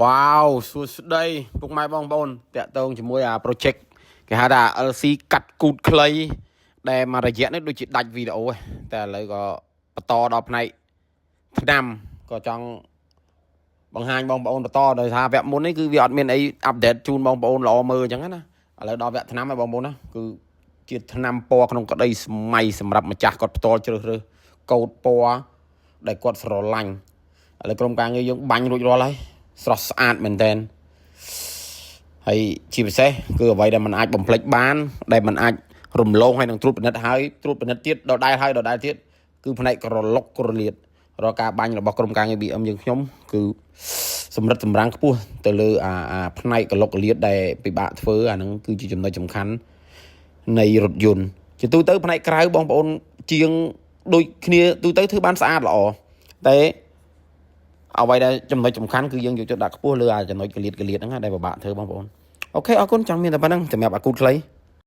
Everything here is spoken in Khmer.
Wow សួស្ដីពុកម៉ែបងប្អូនតាក់ទងជាមួយអា project គេហៅថា LC កាត់គូតខ្លីដែលមករយៈនេះដូចជាដាច់វីដេអូឯងតែឥឡូវក៏បន្តដល់ផ្នែកឆ្នាំក៏ចង់បង្ហាញបងប្អូនបន្តដោយសារវគ្គមុននេះគឺវាអត់មានអីអាប់ដេតជូនបងប្អូនល្អមើលអញ្ចឹងណាឥឡូវដល់វគ្គឆ្នាំហើយបងប្អូនណាគឺជាឆ្នាំពណ៌ក្នុងក្តីសម័យសម្រាប់ម្ចាស់គាត់ផ្ទាល់ជ្រើសរើសកូដពណ៌ដែលគាត់ស្រឡាញ់ឥឡូវក្រុមការងារយើងបាញ់រួចរាល់ហើយស្រស់ស្អាតមែនតើហើយជាពិសេសគឺអ្វីដែលมันអាចបំភ្លេចបានដែលมันអាចរំលងហើយនឹងត្រួតពិនិត្យហើយត្រួតពិនិត្យទៀតដដែលហើយដដែលទៀតគឺផ្នែកក្រឡុកក្រលៀតរាល់ការបាញ់របស់ក្រុមការងារ BM យើងខ្ញុំគឺសម្រិតសម្រាំងខ្ពស់ទៅលើអាផ្នែកក្រឡុកក្រលៀតដែលពិបាកធ្វើអាហ្នឹងគឺជាចំណុចសំខាន់នៃរថយន្តជាទូទៅផ្នែកក្រៅបងប្អូនជាងដូចគ្នាទូទៅធ្វើបានស្អាតល្អតែអ្វីដែលចំណុចសំខាន់គឺយើងយកចិត្តដាក់ខ្ពស់លើចំណុចកលៀតហ្នឹងដែលពិបាកធ្វើបងប្អូនអូខេអរគុណចង់មានតែប៉ុណ្្នឹងសម្រាប់អាគូតខ្លី